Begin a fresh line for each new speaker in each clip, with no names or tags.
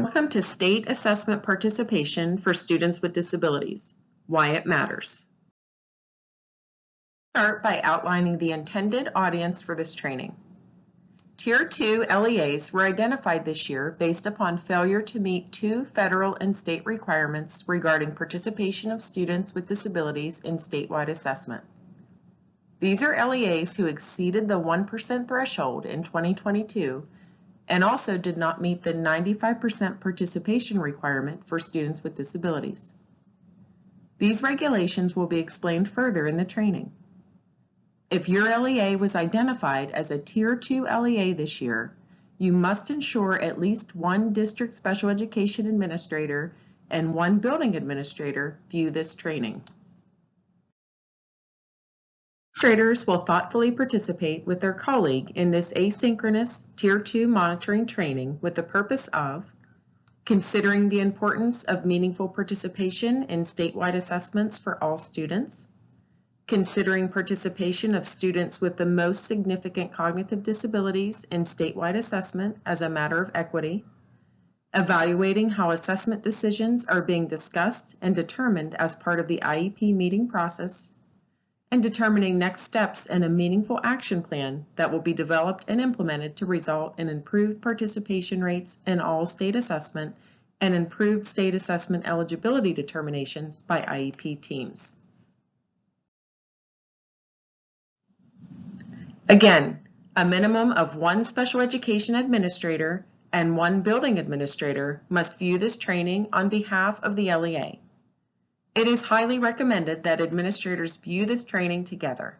Welcome to State Assessment Participation for Students with Disabilities, Why It Matters. Start by outlining the intended audience for this training. Tier 2 LEAs were identified this year based upon failure to meet 2 federal and state requirements regarding participation of students with disabilities in statewide assessment. These are LEAs who exceeded the 1% threshold in 2022 and also did not meet the 95% participation requirement for students with disabilities. These regulations will be explained further in the training. If your LEA was identified as a Tier 2 LEA this year, you must ensure at least 1 district special education administrator and 1 building administrator view this training. Administrators will thoughtfully participate with their colleague in this asynchronous Tier 2 monitoring training with the purpose of considering the importance of meaningful participation in statewide assessments for all students, considering participation of students with the most significant cognitive disabilities in statewide assessment as a matter of equity, evaluating how assessment decisions are being discussed and determined as part of the IEP meeting process, and determining next steps and a meaningful action plan that will be developed and implemented to result in improved participation rates in all state assessment and improved state assessment eligibility determinations by IEP teams. Again, a minimum of 1 special education administrator and 1 building administrator must view this training on behalf of the LEA. It is highly recommended that administrators view this training together.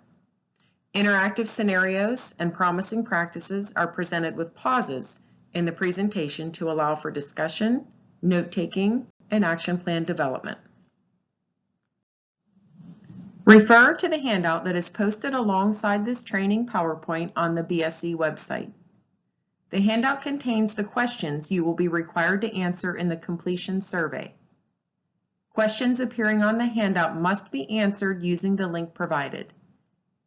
Interactive scenarios and promising practices are presented with pauses in the presentation to allow for discussion, note-taking, and action plan development. Refer to the handout that is posted alongside this training PowerPoint on the BSE website. The handout contains the questions you will be required to answer in the completion survey. Questions appearing on the handout must be answered using the link provided.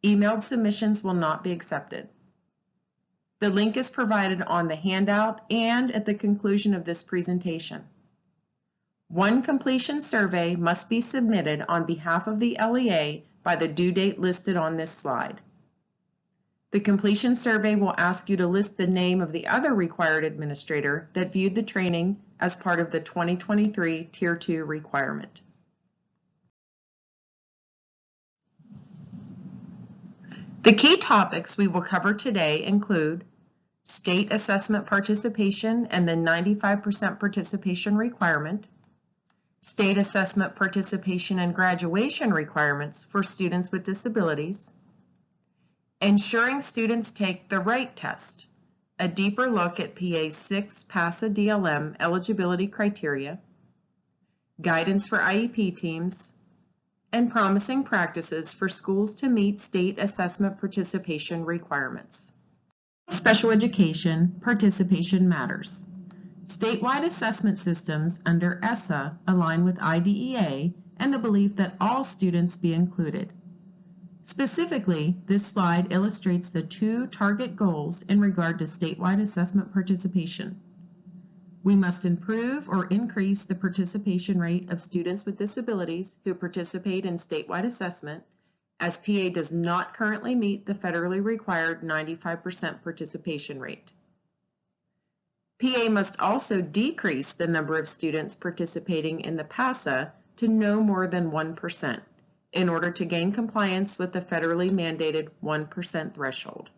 Emailed submissions will not be accepted. The link is provided on the handout and at the conclusion of this presentation. 1 completion survey must be submitted on behalf of the LEA by the due date listed on this slide. The completion survey will ask you to list the name of the other required administrator that viewed the training as part of the 2023 Tier 2 requirement. The key topics we will cover today include state assessment participation and the 95% participation requirement, state assessment participation and graduation requirements for students with disabilities, ensuring students take the right test, a deeper look at PA 6 PASA DLM eligibility criteria, guidance for IEP teams, and promising practices for schools to meet state assessment participation requirements. Special education participation matters. Statewide assessment systems under ESSA align with IDEA and the belief that all students be included. Specifically, this slide illustrates the 2 target goals in regard to statewide assessment participation. We must improve or increase the participation rate of students with disabilities who participate in statewide assessment, as PA does not currently meet the federally required 95% participation rate. PA must also decrease the number of students participating in the PASA to no more than 1%. In order to gain compliance with the federally mandated 1% threshold.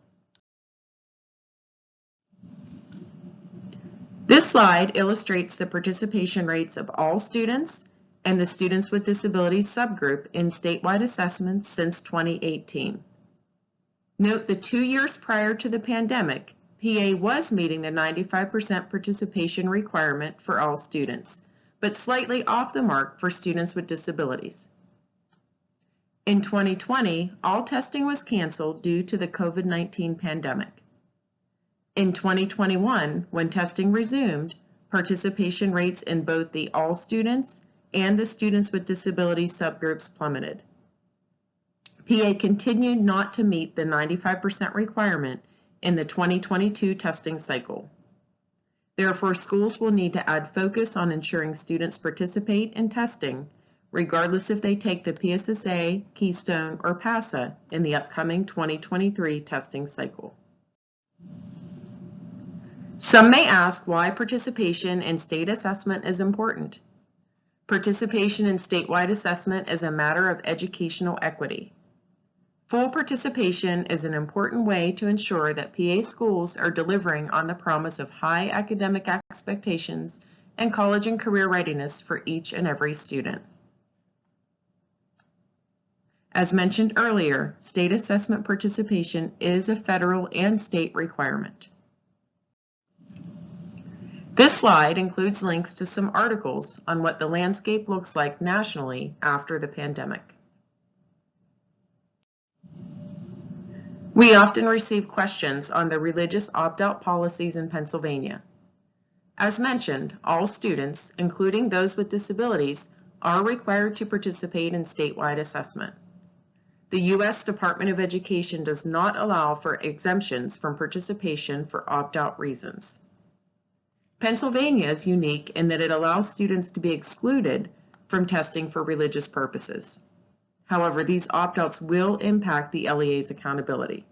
This slide illustrates the participation rates of all students and the students with disabilities subgroup in statewide assessments since 2018. Note the 2 years prior to the pandemic, PA was meeting the 95% participation requirement for all students, but slightly off the mark for students with disabilities. In 2020, all testing was canceled due to the COVID-19 pandemic. In 2021, when testing resumed, participation rates in both the all students and the students with disabilities subgroups plummeted. PA continued not to meet the 95% requirement in the 2022 testing cycle. Therefore, schools will need to add focus on ensuring students participate in testing, regardless if they take the PSSA, Keystone, or PASA in the upcoming 2023 testing cycle. Some may ask why participation in state assessment is important. Participation in statewide assessment is a matter of educational equity. Full participation is an important way to ensure that PA schools are delivering on the promise of high academic expectations and college and career readiness for each and every student. As mentioned earlier, state assessment participation is a federal and state requirement. This slide includes links to some articles on what the landscape looks like nationally after the pandemic. We often receive questions on the religious opt-out policies in Pennsylvania. As mentioned, all students, including those with disabilities, are required to participate in statewide assessment. The U.S. Department of Education does not allow for exemptions from participation for opt-out reasons. Pennsylvania is unique in that it allows students to be excluded from testing for religious purposes. However, these opt-outs will impact the LEA's accountability.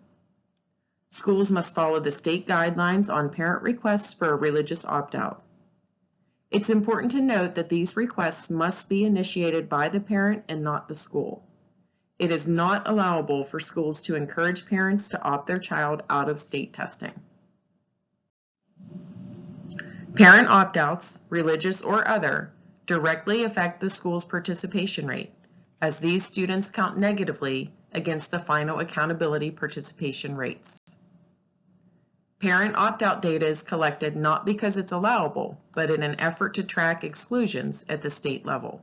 Schools must follow the state guidelines on parent requests for a religious opt-out. It's important to note that these requests must be initiated by the parent and not the school. It is not allowable for schools to encourage parents to opt their child out of state testing. Parent opt-outs, religious or other, directly affect the school's participation rate, as these students count negatively against the final accountability participation rates. Parent opt-out data is collected not because it's allowable, but in an effort to track exclusions at the state level.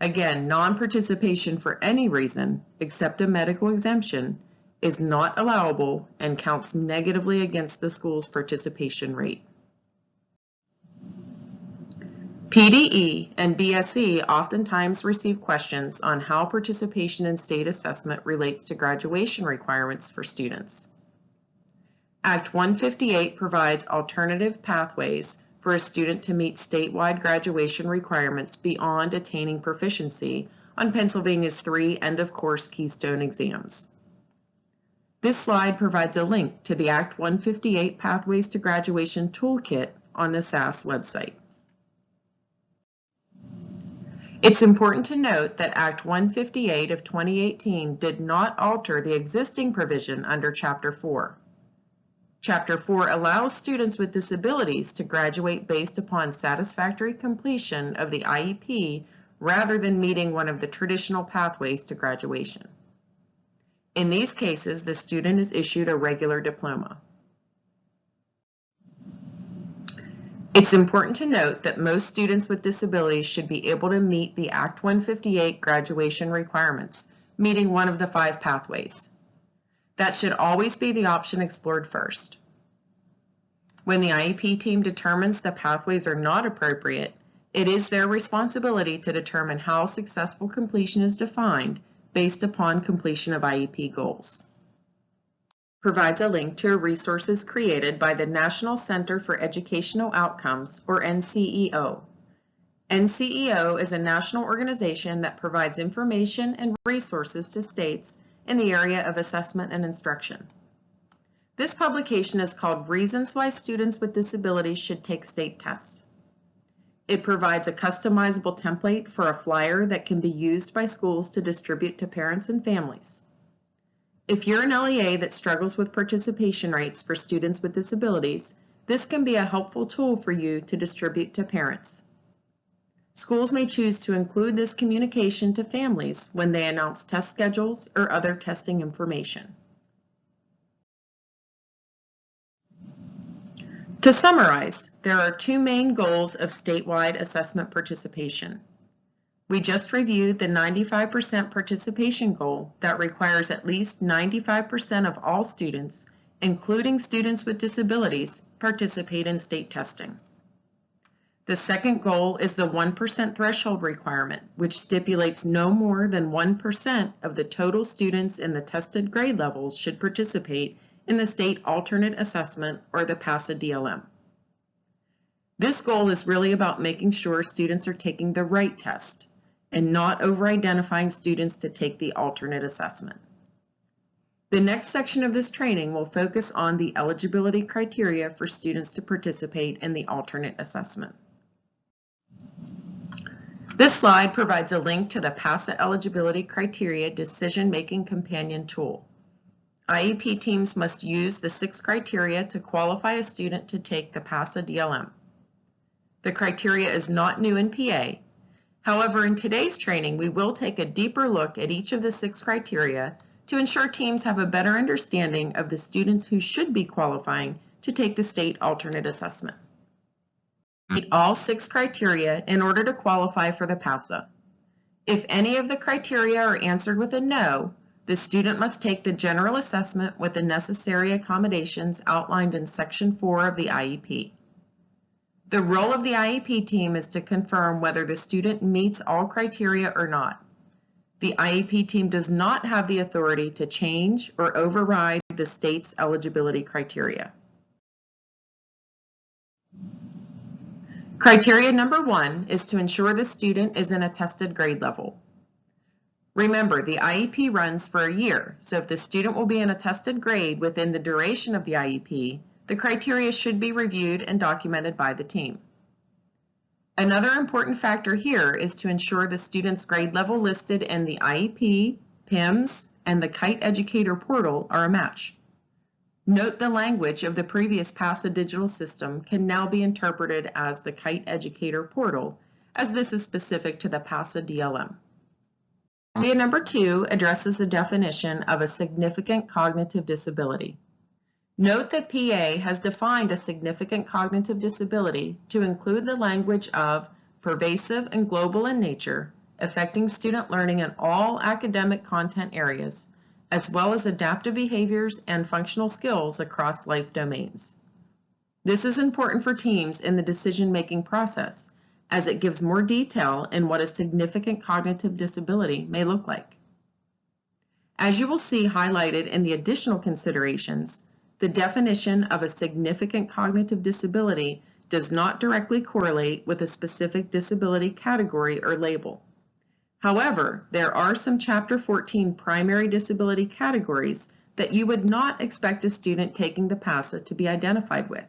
Again, non-participation for any reason, except a medical exemption, is not allowable and counts negatively against the school's participation rate. PDE and BSE oftentimes receive questions on how participation in state assessment relates to graduation requirements for students. Act 158 provides alternative pathways for a student to meet statewide graduation requirements beyond attaining proficiency on Pennsylvania's 3 end-of-course Keystone exams. This slide provides a link to the Act 158 Pathways to Graduation Toolkit on the SAS website. It's important to note that Act 158 of 2018 did not alter the existing provision under Chapter 4. Chapter 4 allows students with disabilities to graduate based upon satisfactory completion of the IEP rather than meeting one of the traditional pathways to graduation. In these cases, the student is issued a regular diploma. It's important to note that most students with disabilities should be able to meet the Act 158 graduation requirements, meeting one of the 5 pathways. That should always be the option explored first. When the IEP team determines the pathways are not appropriate, it is their responsibility to determine how successful completion is defined based upon completion of IEP goals. Provides a link to resources created by the National Center for Educational Outcomes, or NCEO. NCEO is a national organization that provides information and resources to states in the area of assessment and instruction. This publication is called Reasons Why Students with Disabilities Should Take State Tests. It provides a customizable template for a flyer that can be used by schools to distribute to parents and families. If you're an LEA that struggles with participation rates for students with disabilities, this can be a helpful tool for you to distribute to parents. Schools may choose to include this communication to families when they announce test schedules or other testing information. To summarize, there are 2 main goals of statewide assessment participation. We just reviewed the 95% participation goal that requires at least 95% of all students, including students with disabilities, participate in state testing. The second goal is the 1% threshold requirement, which stipulates no more than 1% of the total students in the tested grade levels should participate in the state alternate assessment or the PASA DLM. This goal is really about making sure students are taking the right test and not over-identifying students to take the alternate assessment. The next section of this training will focus on the eligibility criteria for students to participate in the alternate assessment. This slide provides a link to the PASA eligibility criteria decision-making companion tool. IEP teams must use the 6 criteria to qualify a student to take the PASA DLM. The criteria is not new in PA. However, in today's training, we will take a deeper look at each of the 6 criteria to ensure teams have a better understanding of the students who should be qualifying to take the state alternate assessment. Meet all 6 criteria in order to qualify for the PASA. If any of the criteria are answered with a no, the student must take the general assessment with the necessary accommodations outlined in Section 4 of the IEP. The role of the IEP team is to confirm whether the student meets all criteria or not. The IEP team does not have the authority to change or override the state's eligibility criteria. Criteria number 1 is to ensure the student is in a tested grade level. Remember, the IEP runs for a year, so if the student will be in a tested grade within the duration of the IEP, the criteria should be reviewed and documented by the team. Another important factor here is to ensure the student's grade level listed in the IEP, PIMS, and the KITE Educator portal are a match. Note the language of the previous PASA digital system can now be interpreted as the KITE Educator portal, as this is specific to the PASA DLM. Criteria number 2 addresses the definition of a significant cognitive disability. Note that PA has defined a significant cognitive disability to include the language of pervasive and global in nature, affecting student learning in all academic content areas, as well as adaptive behaviors and functional skills across life domains. This is important for teams in the decision-making process, as it gives more detail in what a significant cognitive disability may look like. As you will see highlighted in the additional considerations, the definition of a significant cognitive disability does not directly correlate with a specific disability category or label. However, there are some Chapter 14 primary disability categories that you would not expect a student taking the PASA to be identified with.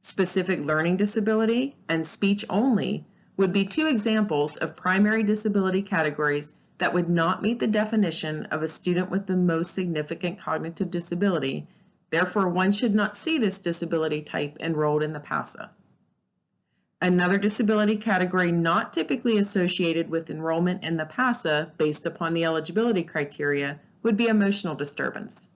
Specific learning disability and speech only would be 2 examples of primary disability categories that would not meet the definition of a student with the most significant cognitive disability. Therefore, one should not see this disability type enrolled in the PASA. Another disability category not typically associated with enrollment in the PASA based upon the eligibility criteria would be emotional disturbance.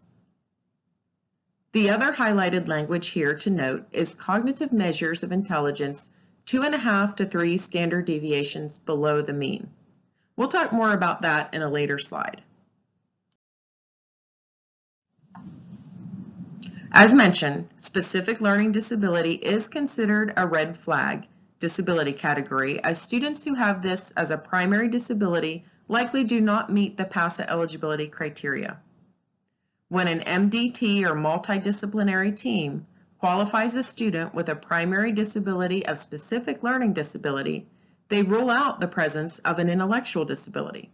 The other highlighted language here to note is cognitive measures of intelligence 2.5 to 3 standard deviations below the mean. We'll talk more about that in a later slide. As mentioned, specific learning disability is considered a red flag disability category, as students who have this as a primary disability likely do not meet the PASA eligibility criteria. When an MDT or multidisciplinary team qualifies a student with a primary disability of specific learning disability, they rule out the presence of an intellectual disability.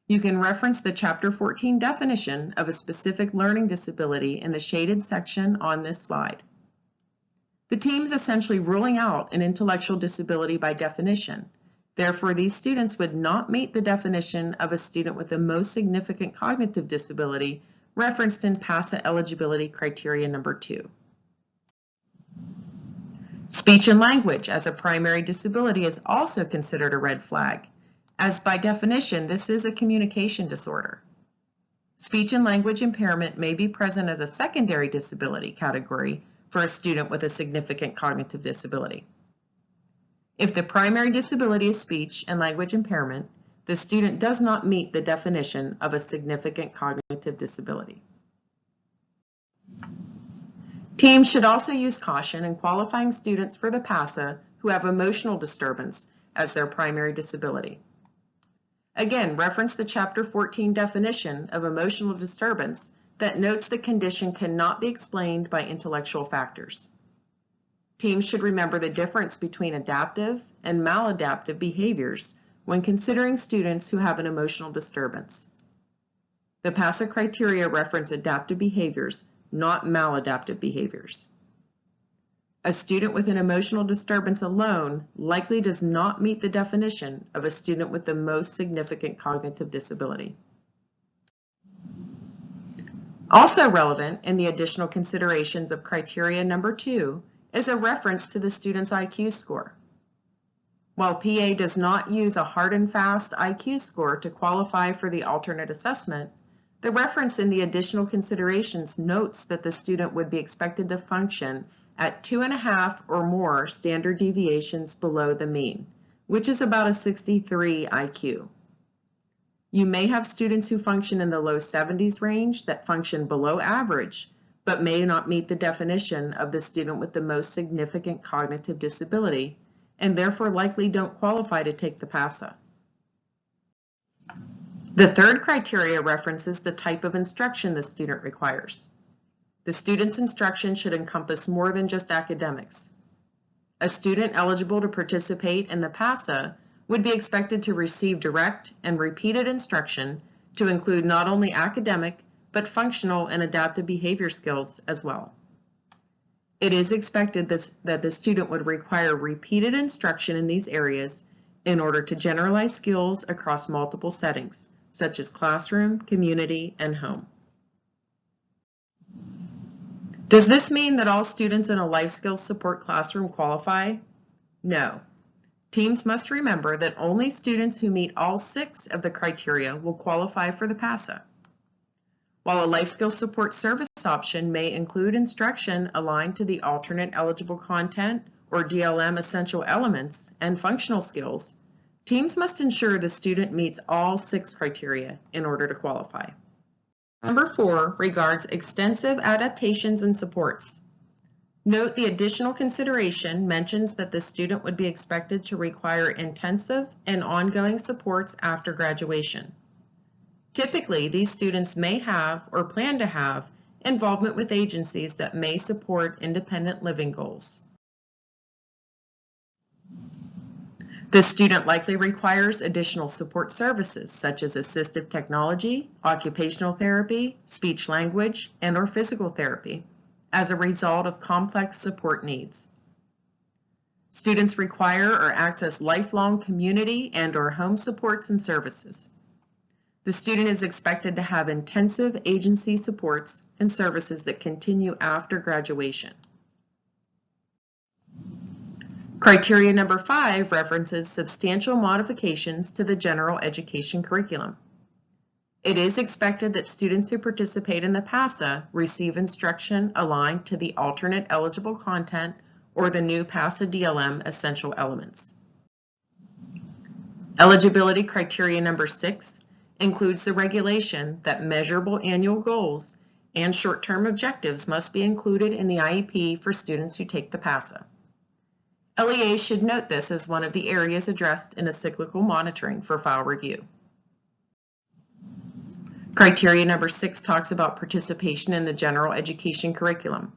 You can reference the Chapter 14 definition of a specific learning disability in the shaded section on this slide. The team is essentially ruling out an intellectual disability by definition. Therefore, these students would not meet the definition of a student with the most significant cognitive disability referenced in PASA eligibility criteria number 2. Speech and language as a primary disability is also considered a red flag, as by definition, this is a communication disorder. Speech and language impairment may be present as a secondary disability category for a student with a significant cognitive disability. If the primary disability is speech and language impairment, the student does not meet the definition of a significant cognitive disability. Teams should also use caution in qualifying students for the PASA who have emotional disturbance as their primary disability. Again, reference the Chapter 14 definition of emotional disturbance that notes the condition cannot be explained by intellectual factors. Teams should remember the difference between adaptive and maladaptive behaviors when considering students who have an emotional disturbance. The PASA criteria reference adaptive behaviors, not maladaptive behaviors. A student with an emotional disturbance alone likely does not meet the definition of a student with the most significant cognitive disability. Also relevant in the additional considerations of criteria number 2 is a reference to the student's IQ score. While PA does not use a hard and fast IQ score to qualify for the alternate assessment, the reference in the additional considerations notes that the student would be expected to function at 2.5 or more standard deviations below the mean, which is about a 63 IQ. You may have students who function in the low 70s range that function below average, but may not meet the definition of the student with the most significant cognitive disability, and therefore likely don't qualify to take the PASA. The third criteria references the type of instruction the student requires. The student's instruction should encompass more than just academics. A student eligible to participate in the PASA would be expected to receive direct and repeated instruction to include not only academic, but functional and adaptive behavior skills as well. It is expected that the student would require repeated instruction in these areas in order to generalize skills across multiple settings, such as classroom, community, and home. Does this mean that all students in a life skills support classroom qualify? No. Teams must remember that only students who meet all 6 of the criteria will qualify for the PASA. While a life skills support service option may include instruction aligned to the alternate eligible content or DLM essential elements and functional skills, teams must ensure the student meets all 6 criteria in order to qualify. Number 4 regards extensive adaptations and supports. Note the additional consideration mentions that the student would be expected to require intensive and ongoing supports after graduation. Typically, these students may have or plan to have involvement with agencies that may support independent living goals. The student likely requires additional support services such as assistive technology, occupational therapy, speech language, and/or physical therapy as a result of complex support needs. Students require or access lifelong community and/or home supports and services. The student is expected to have intensive agency supports and services that continue after graduation. Criteria number 5 references substantial modifications to the general education curriculum. It is expected that students who participate in the PASA receive instruction aligned to the alternate eligible content or the new PASA DLM essential elements. Eligibility criteria number 6 includes the regulation that measurable annual goals and short-term objectives must be included in the IEP for students who take the PASA. LEAs should note this as one of the areas addressed in a cyclical monitoring for file review. Criteria number 6 talks about participation in the general education curriculum.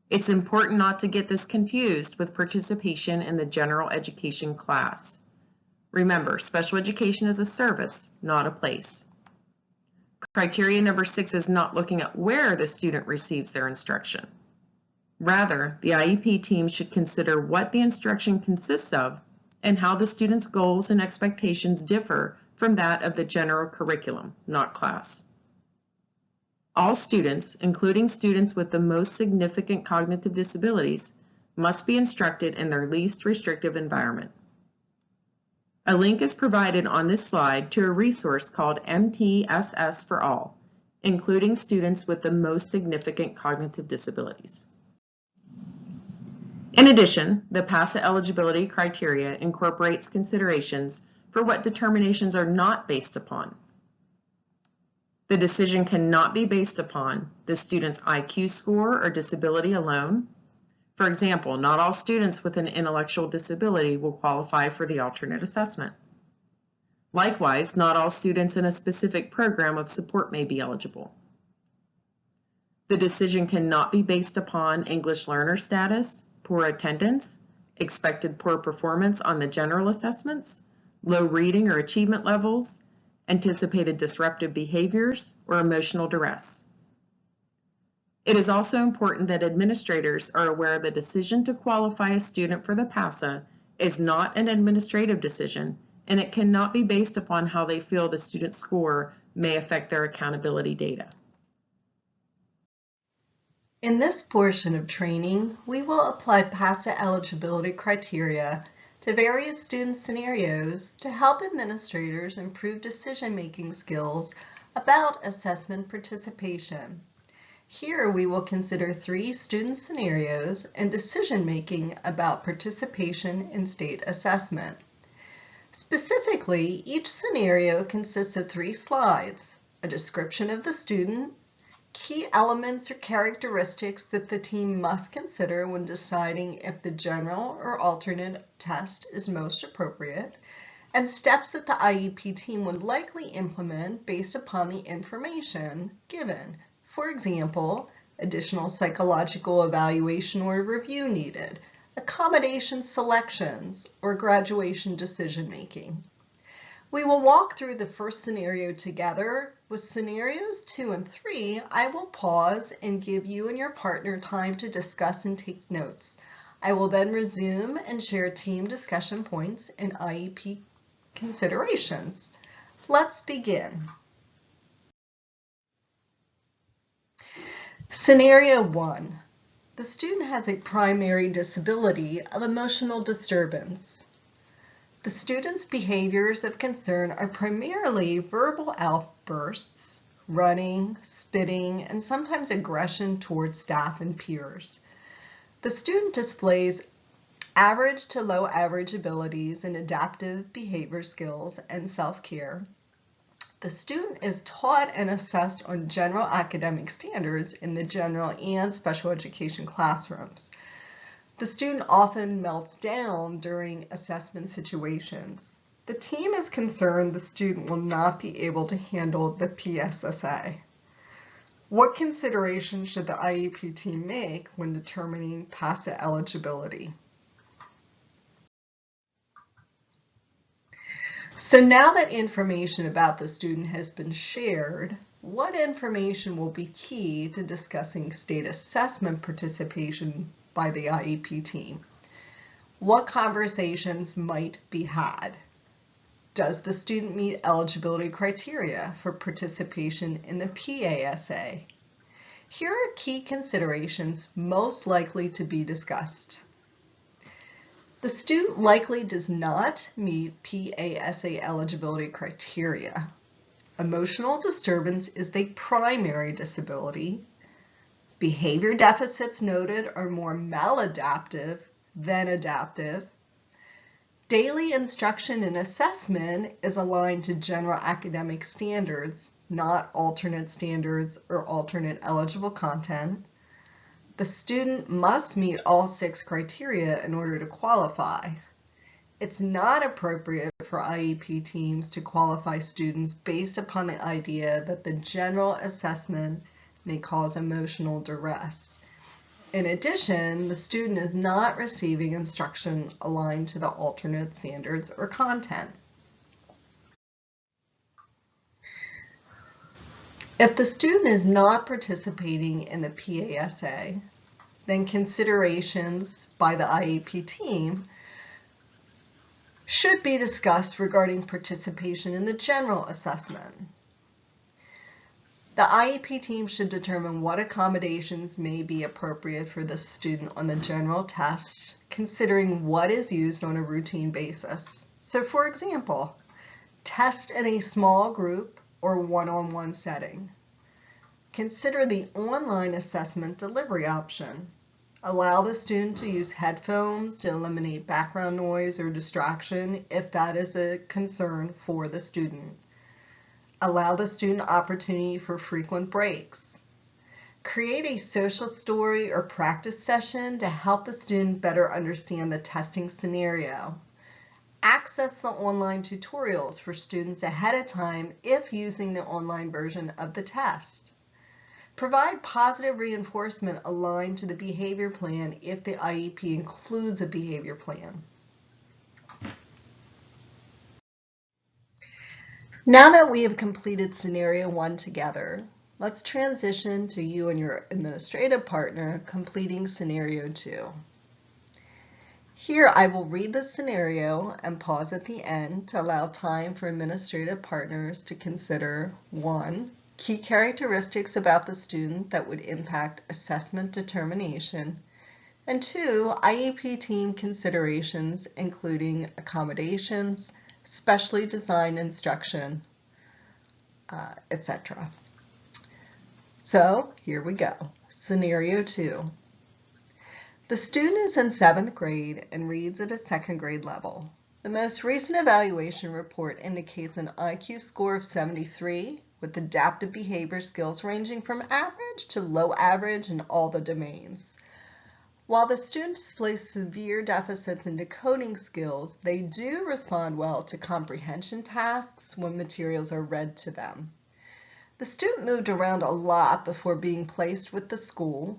It's important not to get this confused with participation in the general education class. Remember, special education is a service, not a place. Criteria number 6 is not looking at where the student receives their instruction. Rather, the IEP team should consider what the instruction consists of and how the student's goals and expectations differ from that of the general curriculum, not class. All students, including students with the most significant cognitive disabilities, must be instructed in their least restrictive environment. A link is provided on this slide to a resource called MTSS for All, including students with the most significant cognitive disabilities. In addition, the PASA eligibility criteria incorporates considerations for what determinations are not based upon. The decision cannot be based upon the student's IQ score or disability alone. For example, not all students with an intellectual disability will qualify for the alternate assessment. Likewise, not all students in a specific program of support may be eligible. The decision cannot be based upon English learner status, poor attendance, expected poor performance on the general assessments, low reading or achievement levels, anticipated disruptive behaviors, or emotional duress. It is also important that administrators are aware the decision to qualify a student for the PASA is not an administrative decision, and it cannot be based upon how they feel the student's score may affect their accountability data.
In this portion of training, we will apply PASA eligibility criteria to various student scenarios to help administrators improve decision-making skills about assessment participation. Here we will consider 3 student scenarios and decision-making about participation in state assessment. Specifically, each scenario consists of 3 slides: a description of the student, key elements or characteristics that the team must consider when deciding if the general or alternate test is most appropriate, and steps that the IEP team would likely implement based upon the information given. For example, additional psychological evaluation or review needed, accommodation selections, or graduation decision-making. We will walk through the first scenario together. With scenarios 2 and 3, I will pause and give you and your partner time to discuss and take notes. I will then resume and share team discussion points and IEP considerations. Let's begin. Scenario 1. The student has a primary disability of emotional disturbance. The student's behaviors of concern are primarily verbal outbursts, running, spitting, and sometimes aggression towards staff and peers. The student displays average to low average abilities in adaptive behavior skills and self-care. The student is taught and assessed on general academic standards in the general and special education classrooms. The student often melts down during assessment situations. The team is concerned the student will not be able to handle the PSSA. What considerations should the IEP team make when determining PASA eligibility? So now that information about the student has been shared, what information will be key to discussing state assessment participation by the IEP team? What conversations might be had? Does the student meet eligibility criteria for participation in the PASA? Here are key considerations most likely to be discussed. The student likely does not meet PASA eligibility criteria. Emotional disturbance is the primary disability. Behavior deficits noted are more maladaptive than adaptive. Daily instruction and assessment is aligned to general academic standards, not alternate standards or alternate eligible content. The student must meet all 6 criteria in order to qualify. It's not appropriate for IEP teams to qualify students based upon the idea that the general assessment may cause emotional duress. In addition, the student is not receiving instruction aligned to the alternate standards or content. If the student is not participating in the PASA, then considerations by the IEP team should be discussed regarding participation in the general assessment. The IEP team should determine what accommodations may be appropriate for the student on the general test, considering what is used on a routine basis. So for example, test in a small group or one-on-one setting. Consider the online assessment delivery option. Allow the student to use headphones to eliminate background noise or distraction if that is a concern for the student. Allow the student opportunity for frequent breaks. Create a social story or practice session to help the student better understand the testing scenario. Access the online tutorials for students ahead of time if using the online version of the test. Provide positive reinforcement aligned to the behavior plan if the IEP includes a behavior plan. Now that we have completed scenario 1 together, let's transition to you and your administrative partner completing scenario 2. Here I will read the scenario and pause at the end to allow time for administrative partners to consider 1. Key characteristics about the student that would impact assessment determination, and 2. IEP team considerations including accommodations, specially designed instruction, etc. So here we go. Scenario 2. The student is in 7th grade and reads at a 2nd grade level. The most recent evaluation report indicates an IQ score of 73 with adaptive behavior skills ranging from average to low average in all the domains. While the student displays severe deficits in decoding skills, they do respond well to comprehension tasks when materials are read to them. The student moved around a lot before being placed with the school.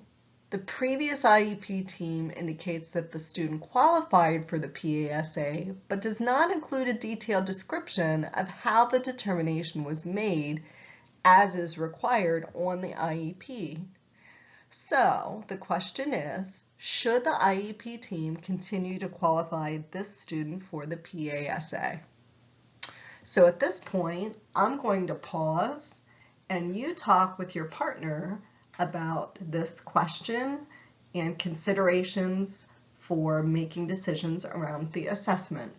The previous IEP team indicates that the student qualified for the PASA, but does not include a detailed description of how the determination was made, as is required on the IEP. So the question is, should the IEP team continue to qualify this student for the PASA? So at this point, I'm going to pause and you talk with your partner about this question and considerations for making decisions around the assessment.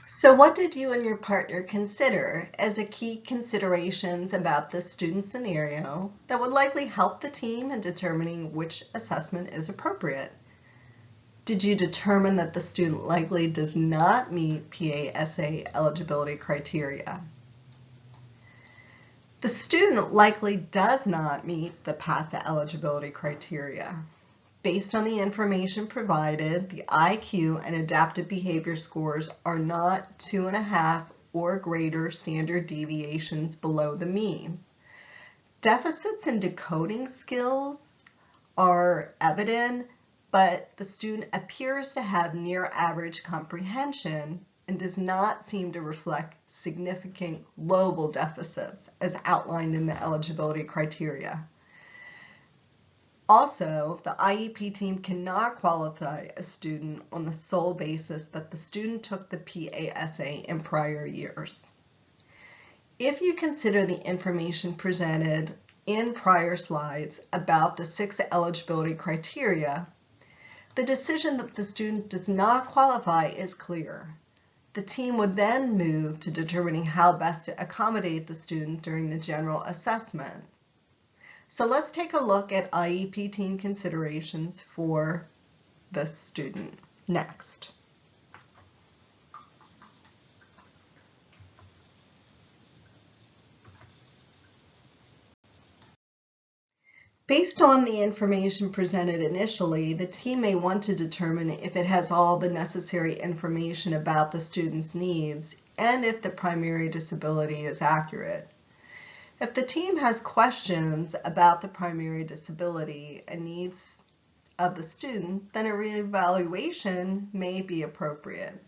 So what did you and your partner consider as a key considerations about this student scenario that would likely help the team in determining which assessment is appropriate? Did you determine that the student likely does not meet PASA eligibility criteria? The student likely does not meet the PASA eligibility criteria. Based on the information provided, the IQ and adaptive behavior scores are not 2.5 or greater standard deviations below the mean. Deficits in decoding skills are evident, but the student appears to have near average comprehension and does not seem to reflect significant global deficits as outlined in the eligibility criteria. Also, the IEP team cannot qualify a student on the sole basis that the student took the PASA in prior years. If you consider the information presented in prior slides about the 6 eligibility criteria, the decision that the student does not qualify is clear. The team would then move to determining how best to accommodate the student during the general assessment. So let's take a look at IEP team considerations for this student next. Based on the information presented initially, the team may want to determine if it has all the necessary information about the student's needs and if the primary disability is accurate. If the team has questions about the primary disability and needs of the student, then a reevaluation may be appropriate.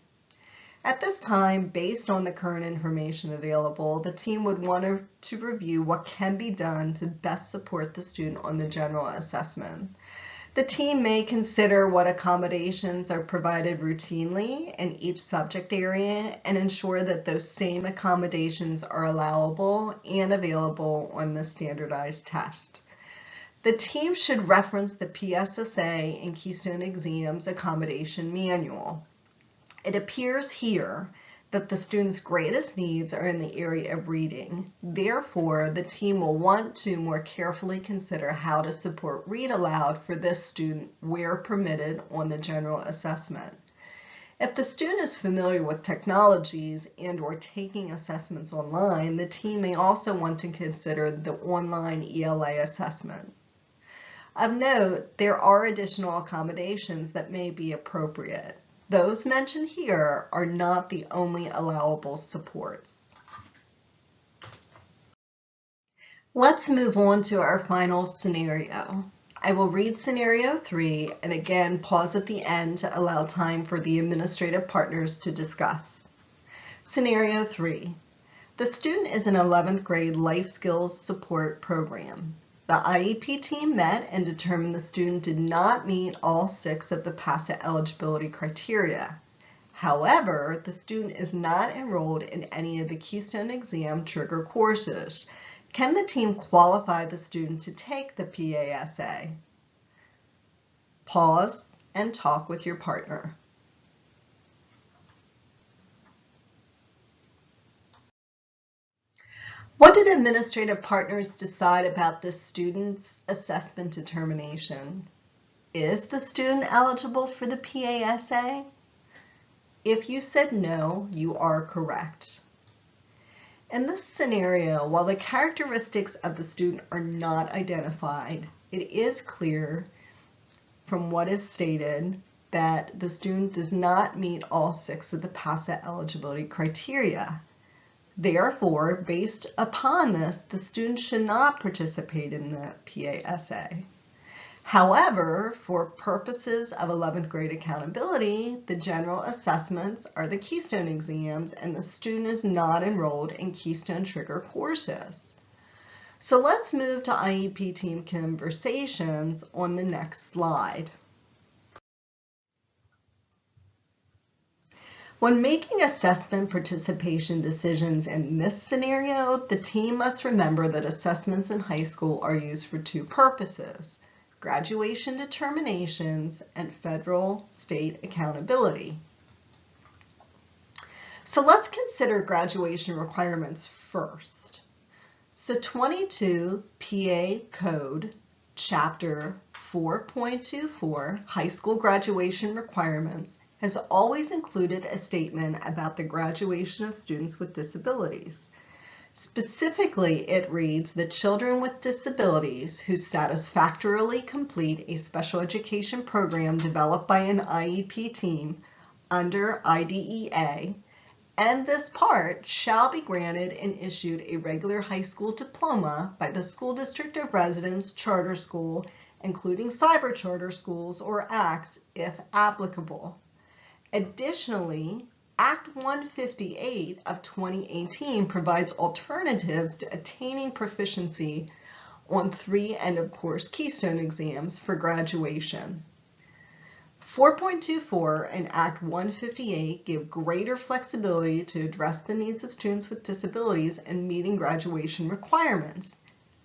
At this time, based on the current information available, the team would want to review what can be done to best support the student on the general assessment. The team may consider what accommodations are provided routinely in each subject area and ensure that those same accommodations are allowable and available on the standardized test. The team should reference the PSSA and Keystone Exams Accommodation Manual. It appears here that the student's greatest needs are in the area of reading. Therefore, the team will want to more carefully consider how to support read aloud for this student where permitted on the general assessment. If the student is familiar with technologies and/or taking assessments online, the team may also want to consider the online ELA assessment. Of note, there are additional accommodations that may be appropriate. Those mentioned here are not the only allowable supports. Let's move on to our final scenario. I will read scenario 3 and again pause at the end to allow time for the administrative partners to discuss. Scenario 3. The student is in 11th grade life skills support program. The IEP team met and determined the student did not meet all 6 of the PASA eligibility criteria. However, the student is not enrolled in any of the Keystone exam trigger courses. Can the team qualify the student to take the PASA? Pause and talk with your partner. What did administrative partners decide about this student's assessment determination? Is the student eligible for the PASA? If you said no, you are correct. In this scenario, while the characteristics of the student are not identified, it is clear from what is stated that the student does not meet all 6 of the PASA eligibility criteria. Therefore, based upon this, the student should not participate in the PASA. However, for purposes of 11th grade accountability, the general assessments are the Keystone exams and the student is not enrolled in Keystone trigger courses. So let's move to IEP team conversations on the next slide. When making assessment participation decisions in this scenario, the team must remember that assessments in high school are used for 2 purposes: graduation determinations and federal state accountability. So let's consider graduation requirements first. So 22 PA Code Chapter 4.24 High School Graduation Requirements has always included a statement about the graduation of students with disabilities. Specifically, it reads that children with disabilities who satisfactorily complete a special education program developed by an IEP team under IDEA, and this part shall be granted and issued a regular high school diploma by the school district of residence charter school, including cyber charter schools or ACTs if applicable. Additionally, Act 158 of 2018 provides alternatives to attaining proficiency on 3 end-of-course Keystone exams for graduation. 4.24 and Act 158 give greater flexibility to address the needs of students with disabilities in meeting graduation requirements.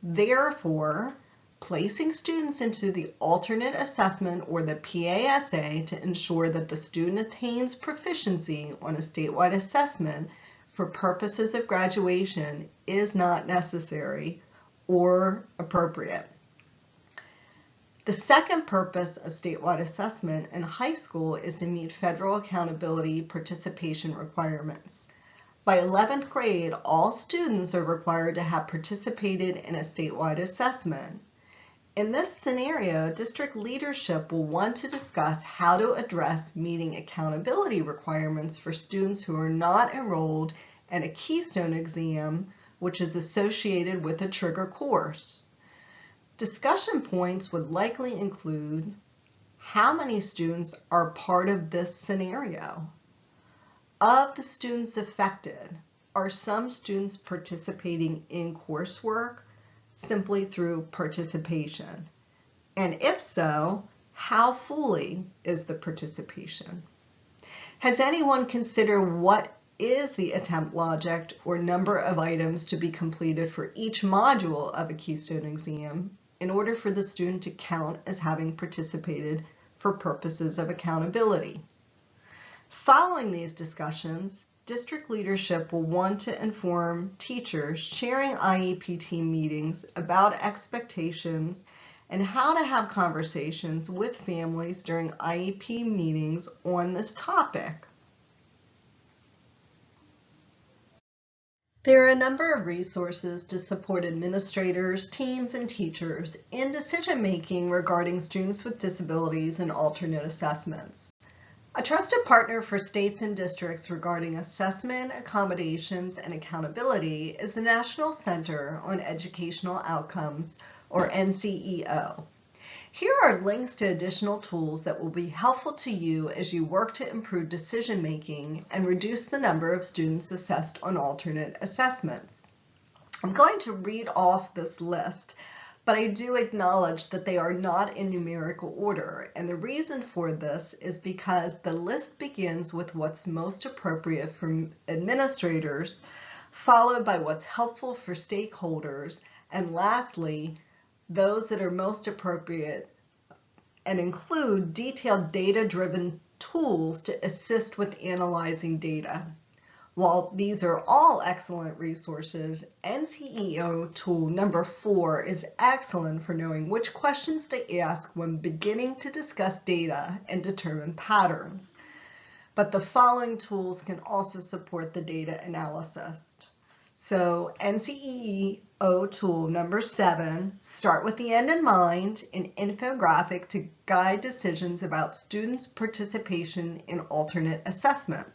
Therefore, placing students into the alternate assessment or the PASA to ensure that the student attains proficiency on a statewide assessment for purposes of graduation is not necessary or appropriate. The second purpose of statewide assessment in high school is to meet federal accountability participation requirements. By 11th grade, all students are required to have participated in a statewide assessment. In this scenario, district leadership will want to discuss how to address meeting accountability requirements for students who are not enrolled in a Keystone exam, which is associated with a trigger course. Discussion points would likely include how many students are part of this scenario. Of the students affected, are some students participating in coursework simply through participation? And if so, how fully is the participation? Has anyone considered what is the attempt logic or number of items to be completed for each module of a Keystone exam in order for the student to count as having participated for purposes of accountability? Following these discussions, district leadership will want to inform teachers sharing IEP team meetings about expectations and how to have conversations with families during IEP meetings on this topic. There are a number of resources to support administrators, teams, and teachers in decision-making regarding students with disabilities and alternate assessments. A trusted partner for states and districts regarding assessment, accommodations, and accountability is the National Center on Educational Outcomes, or NCEO. Here are links to additional tools that will be helpful to you as you work to improve decision-making and reduce the number of students assessed on alternate assessments. I'm going to read off this list, but I do acknowledge that they are not in numerical order, and the reason for this is because the list begins with what's most appropriate for administrators, followed by what's helpful for stakeholders, and lastly, those that are most appropriate and include detailed data-driven tools to assist with analyzing data. While these are all excellent resources, NCEO tool number 4 is excellent for knowing which questions to ask when beginning to discuss data and determine patterns. But the following tools can also support the data analysis. So NCEO tool number 7, start with the end in mind, an infographic to guide decisions about students' participation in alternate assessment.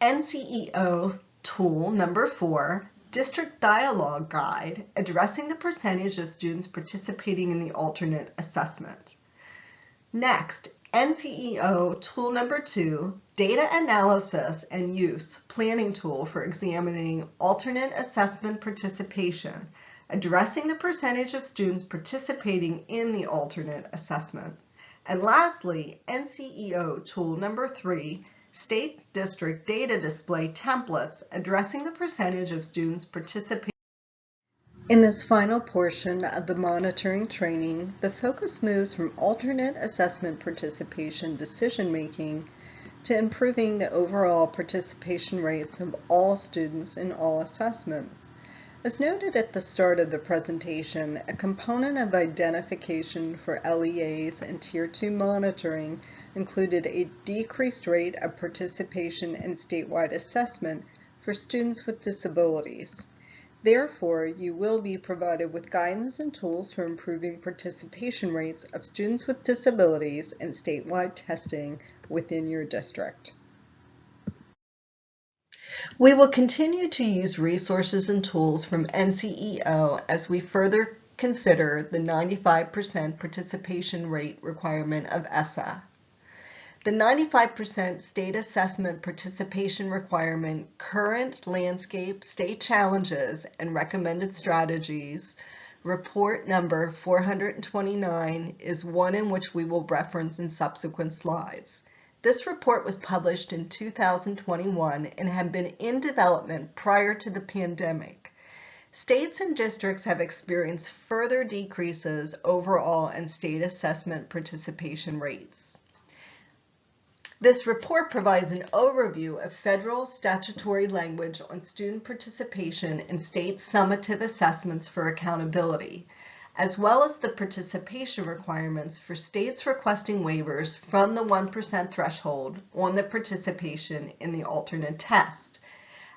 NCEO tool number 4, district dialogue guide, addressing the percentage of students participating in the alternate assessment. Next, NCEO tool number 2, data analysis and use, planning tool for examining alternate assessment participation, addressing the percentage of students participating in the alternate assessment. And lastly, NCEO tool number 3, state district data display templates, addressing the percentage of students participating. In this final portion of the monitoring training, the focus moves from alternate assessment participation decision-making to improving the overall participation rates of all students in all assessments. As noted at the start of the presentation, a component of identification for LEAs and Tier 2 monitoring included a decreased rate of participation in statewide assessment for students with disabilities. Therefore, you will be provided with guidance and tools for improving participation rates of students with disabilities in statewide testing within your district. We will continue to use resources and tools from NCEO as we further consider the 95% participation rate requirement of ESSA. The 95% state assessment participation requirement, current landscape, state challenges, and recommended strategies, report number 429, is one in which we will reference in subsequent slides. This report was published in 2021 and had been in development prior to the pandemic. States and districts have experienced further decreases overall in state assessment participation rates. This report provides an overview of federal statutory language on student participation in state summative assessments for accountability, as well as the participation requirements for states requesting waivers from the 1% threshold on the participation in the alternate test.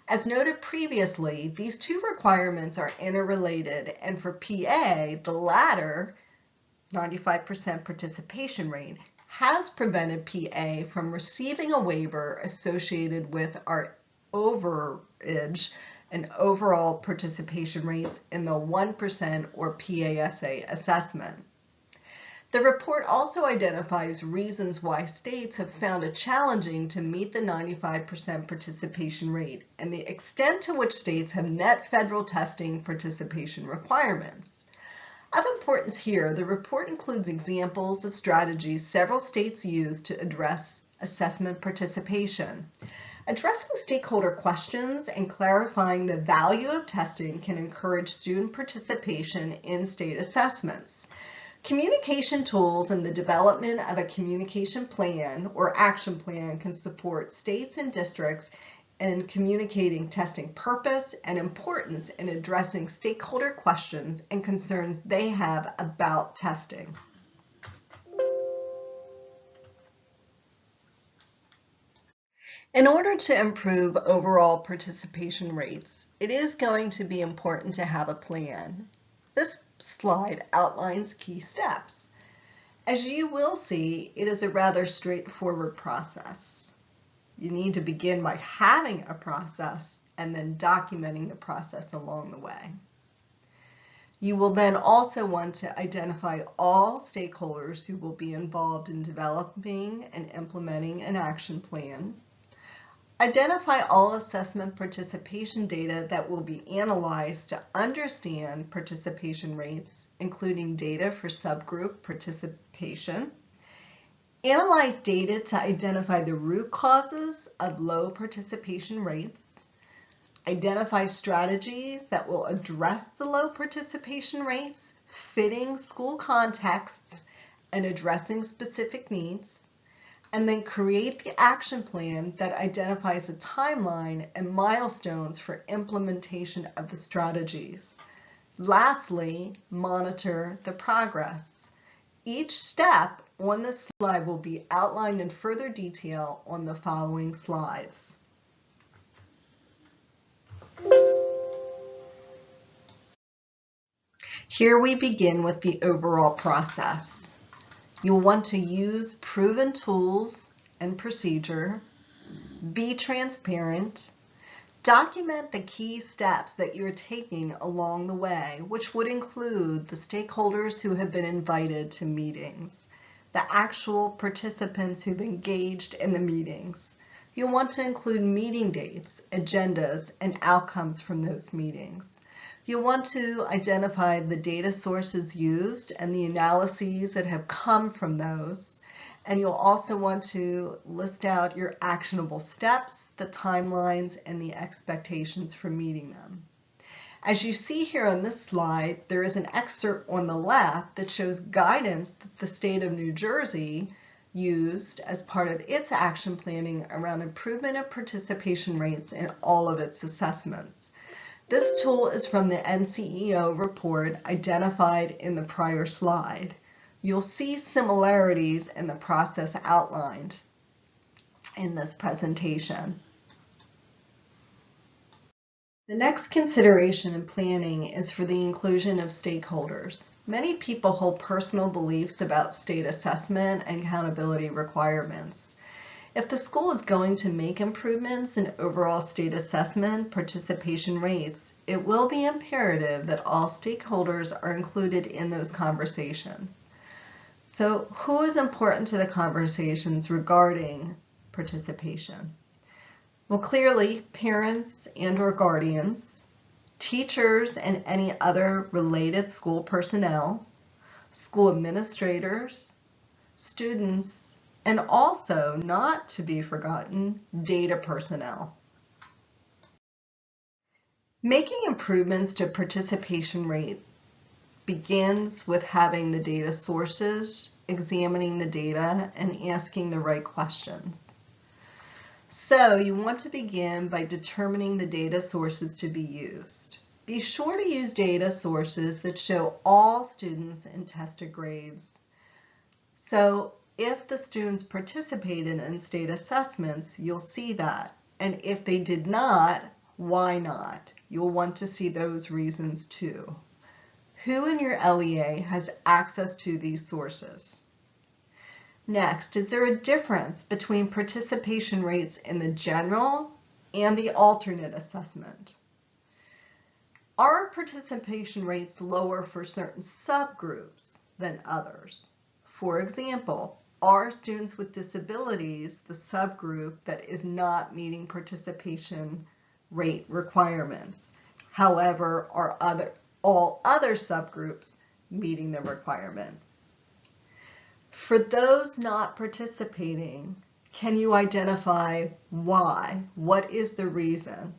As noted previously, these two requirements are interrelated, and for PA, the latter, 95% participation rate, has prevented PA from receiving a waiver associated with our overage and overall participation rates in the 1% or PASA assessment. The report also identifies reasons why states have found it challenging to meet the 95% participation rate and the extent to which states have met federal testing participation requirements. Of importance here, the report includes examples of strategies several states use to address assessment participation. Addressing stakeholder questions and clarifying the value of testing can encourage student participation in state assessments. Communication tools and the development of a communication plan or action plan can support states and districts in communicating testing purpose and importance in addressing stakeholder questions and concerns they have about testing. In order to improve overall participation rates, it is going to be important to have a plan. This slide outlines key steps. As you will see, it is a rather straightforward process. You need to begin by having a process and then documenting the process along the way. You will then also want to identify all stakeholders who will be involved in developing and implementing an action plan. Identify all assessment participation data that will be analyzed to understand participation rates, including data for subgroup participation. Analyze data to identify the root causes of low participation rates. Identify strategies that will address the low participation rates, fitting school contexts and addressing specific needs. And then create the action plan that identifies a timeline and milestones for implementation of the strategies. Lastly, monitor the progress. Each step on this slide will be outlined in further detail on the following slides. Here we begin with the overall process. You'll want to use proven tools and procedure, be transparent, document the key steps that you're taking along the way, which would include the stakeholders who have been invited to meetings, the actual participants who've engaged in the meetings. You'll want to include meeting dates, agendas, and outcomes from those meetings. You'll want to identify the data sources used and the analyses that have come from those. And you'll also want to list out your actionable steps, the timelines, and the expectations for meeting them. As you see here on this slide, there is an excerpt on the left that shows guidance that the state of New Jersey used as part of its action planning around improvement of participation rates in all of its assessments. This tool is from the NCEO report identified in the prior slide. You'll see similarities in the process outlined in this presentation. The next consideration in planning is for the inclusion of stakeholders. Many people hold personal beliefs about state assessment and accountability requirements. If the school is going to make improvements in overall state assessment participation rates, it will be imperative that all stakeholders are included in those conversations. So who is important to the conversations regarding participation? Well, clearly parents and/or guardians, teachers and any other related school personnel, school administrators, students, and also, not to be forgotten, data personnel. Making improvements to participation rate begins with having the data sources, examining the data, and asking the right questions. So you want to begin by determining the data sources to be used. Be sure to use data sources that show all students in tested grades. So if the students participated in state assessments, you'll see that. And if they did not, why not? You'll want to see those reasons too. Who in your LEA has access to these sources? Next, is there a difference between participation rates in the general and the alternate assessment? Are participation rates lower for certain subgroups than others? For example, are students with disabilities the subgroup that is not meeting participation rate requirements? However, are all other subgroups meeting the requirement? For those not participating, can you identify why? What is the reason?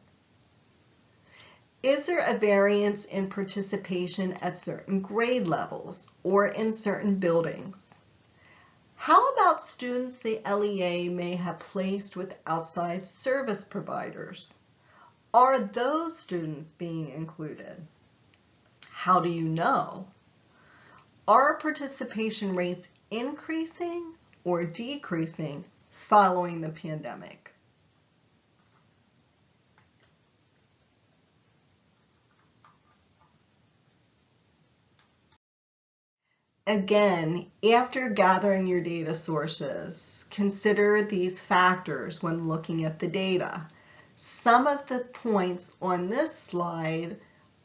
Is there a variance in participation at certain grade levels or in certain buildings? How about students the LEA may have placed with outside service providers? Are those students being included? How do you know? Are participation rates increasing or decreasing following the pandemic? Again, after gathering your data sources, consider these factors when looking at the data. Some of the points on this slide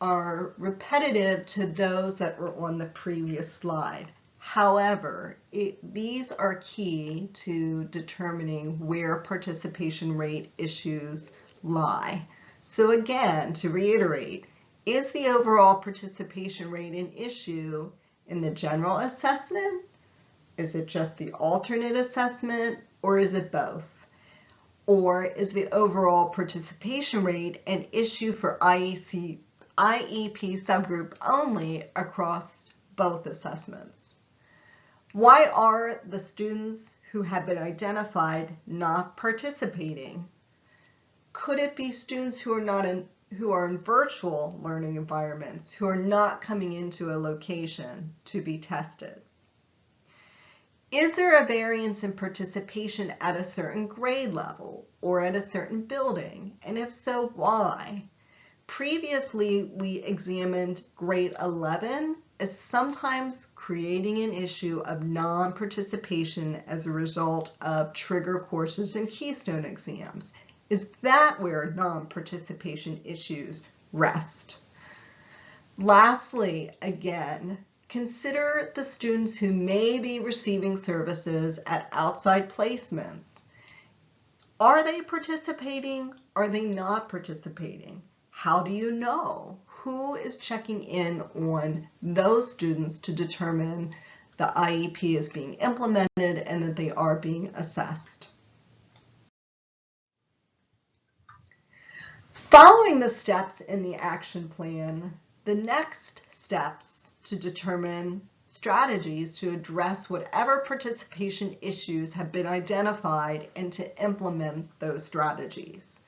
are repetitive to those that were on the previous slide. However, these are key to determining where participation rate issues lie. So again, to reiterate, is the overall participation rate an issue in the general assessment? Is it just the alternate assessment, or is it both? Or is the overall participation rate an issue for IEP subgroup only across both assessments? Why are the students who have been identified not participating? Could it be students who are in virtual learning environments, who are not coming into a location to be tested? Is there a variance in participation at a certain grade level or at a certain building? And if so, why? Previously, we examined grade 11 as sometimes creating an issue of non-participation as a result of trigger courses and keystone exams. Is that where non-participation issues rest? Lastly, again, consider the students who may be receiving services at outside placements. Are they participating? Are they not participating? How do you know? Who is checking in on those students to determine the IEP is being implemented and that they are being assessed? Following the steps in the action plan, the next steps to determine strategies to address whatever participation issues have been identified and to implement those strategies.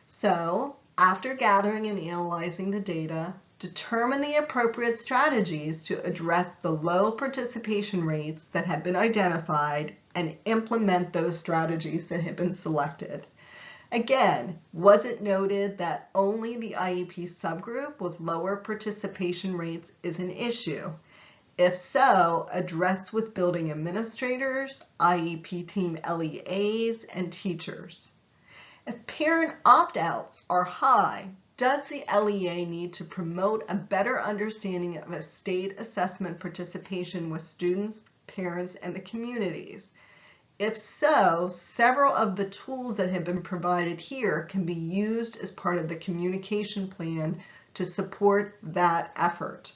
So, after gathering and analyzing the data, determine the appropriate strategies to address the low participation rates that have been identified and implement those strategies that have been selected. Again, was it noted that only the IEP subgroup with lower participation rates is an issue? If so, address with building administrators, IEP team LEAs, and teachers. If parent opt-outs are high, does the LEA need to promote a better understanding of a state assessment participation with students, parents, and the communities? If so, several of the tools that have been provided here can be used as part of the communication plan to support that effort.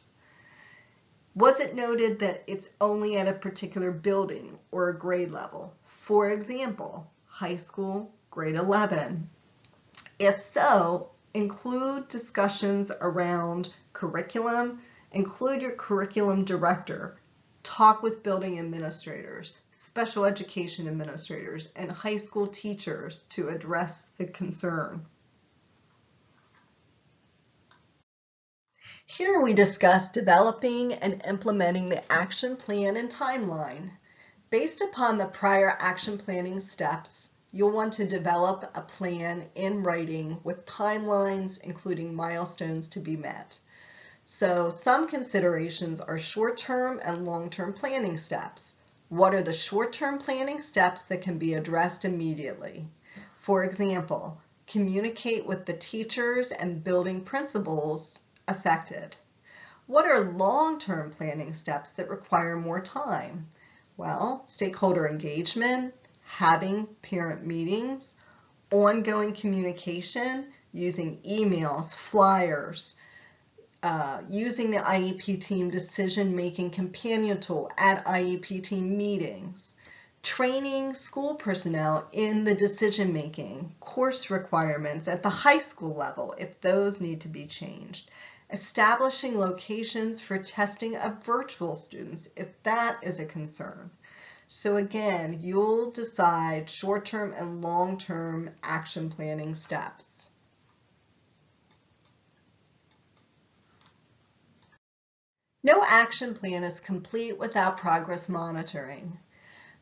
Was it noted that it's only at a particular building or a grade level? For example, high school, grade 11. If so, include discussions around curriculum, include your curriculum director, talk with building administrators, special education administrators, and high school teachers to address the concern. Here we discuss developing and implementing the action plan and timeline. Based upon the prior action planning steps, you'll want to develop a plan in writing with timelines, including milestones to be met. So some considerations are short-term and long-term planning steps. What are the short-term planning steps that can be addressed immediately? For example, communicate with the teachers and building principals affected. What are long-term planning steps that require more time? Well, stakeholder engagement, having parent meetings, ongoing communication, using emails, flyers, using the IEP team decision-making companion tool at IEP team meetings, training school personnel in the decision-making, course requirements at the high school level if those need to be changed, establishing locations for testing of virtual students if that is a concern. So again, you'll decide short-term and long-term action planning steps. No action plan is complete without progress monitoring.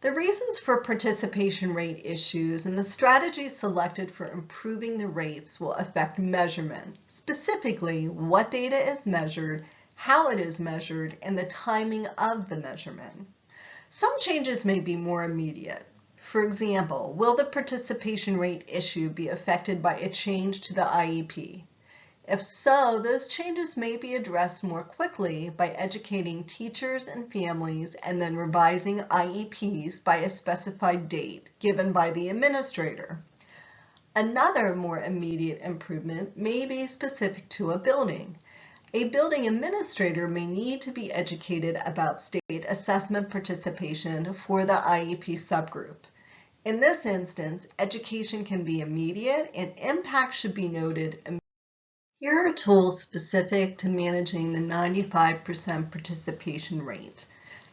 The reasons for participation rate issues and the strategies selected for improving the rates will affect measurement, specifically what data is measured, how it is measured, and the timing of the measurement. Some changes may be more immediate. For example, will the participation rate issue be affected by a change to the IEP? If so, those changes may be addressed more quickly by educating teachers and families and then revising IEPs by a specified date given by the administrator. Another more immediate improvement may be specific to a building. A building administrator may need to be educated about state assessment participation for the IEP subgroup. In this instance, education can be immediate and impact should be noted immediately. Here are tools specific to managing the 95% participation rate.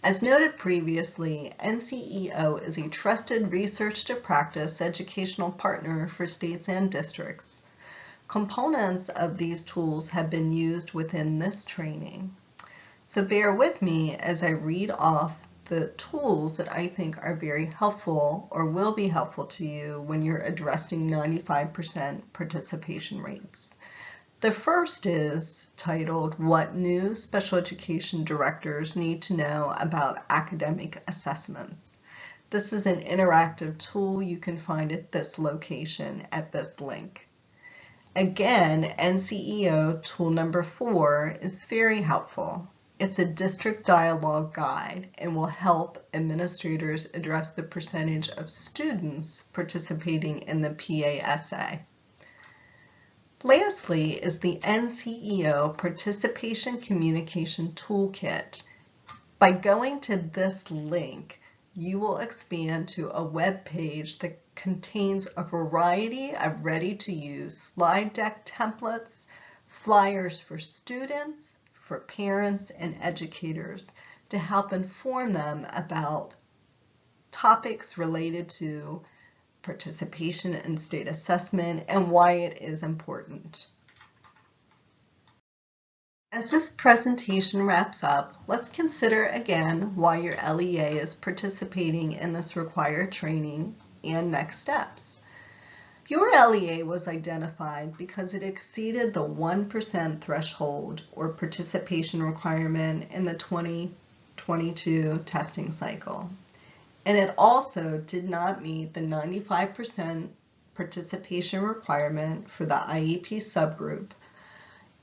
As noted previously, NCEO is a trusted research to practice educational partner for states and districts. Components of these tools have been used within this training. So bear with me as I read off the tools that I think are very helpful or will be helpful to you when you're addressing 95% participation rates. The first is titled, What New Special Education Directors Need to Know About Academic Assessments. This is an interactive tool you can find at this location at this link. Again, NCEO tool number 4 is very helpful. It's a district dialogue guide and will help administrators address the percentage of students participating in the PASA. Lastly is the NCEO Participation Communication Toolkit. By going to this link, you will expand to a web page that contains a variety of ready-to-use slide deck templates, flyers for students, for parents, and educators to help inform them about topics related to participation in state assessment and why it is important. As this presentation wraps up, let's consider again why your LEA is participating in this required training and next steps. Your LEA was identified because it exceeded the 1% threshold or participation requirement in the 2022 testing cycle. And it also did not meet the 95% participation requirement for the IEP subgroup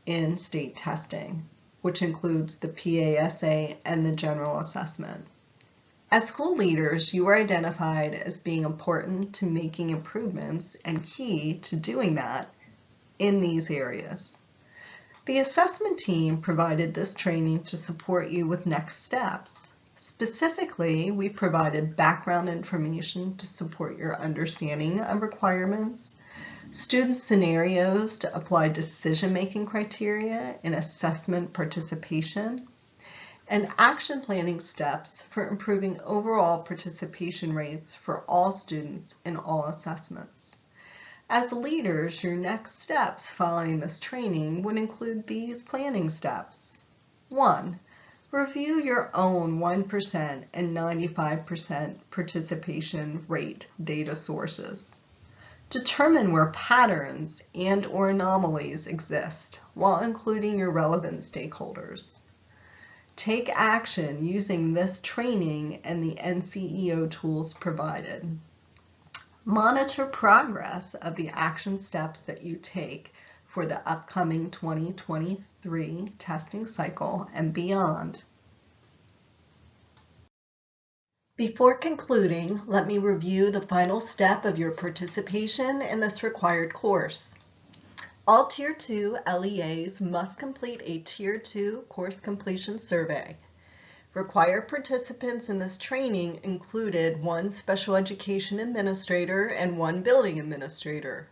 in state testing, which includes the PASA and the general assessment. As school leaders, you are identified as being important to making improvements and key to doing that in these areas. The assessment team provided this training to support you with next steps. Specifically, we provided background information to support your understanding of requirements, student scenarios to apply decision-making criteria in assessment participation, and action planning steps for improving overall participation rates for all students in all assessments. As leaders, your next steps following this training would include these planning steps. 1. Review your own 1% and 95% participation rate data sources. Determine where patterns and/or anomalies exist while including your relevant stakeholders. Take action using this training and the NCEO tools provided. Monitor progress of the action steps that you take for the upcoming 2023 testing cycle and beyond. Before concluding, let me review the final step of your participation in this required course. All Tier 2 LEAs must complete a Tier 2 course completion survey. Required participants in this training included 1 special education administrator and 1 building administrator.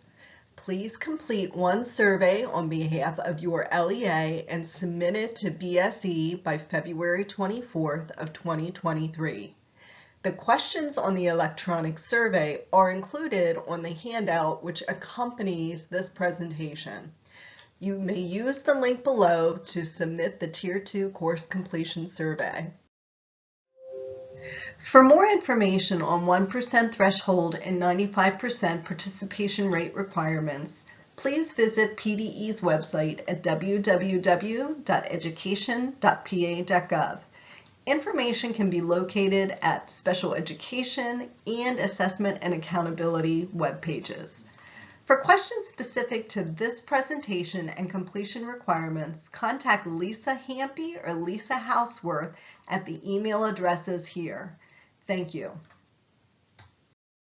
Please complete 1 survey on behalf of your LEA and submit it to BSE by February 24th of 2023. The questions on the electronic survey are included on the handout which accompanies this presentation. You may use the link below to submit the Tier 2 course completion survey. For more information on 1% threshold and 95% participation rate requirements, please visit PDE's website at www.education.pa.gov. Information can be located at Special Education and Assessment and Accountability web pages. For questions specific to this presentation and completion requirements, contact Lisa Hampy or Lisa Houseworth at the email addresses here. Thank you.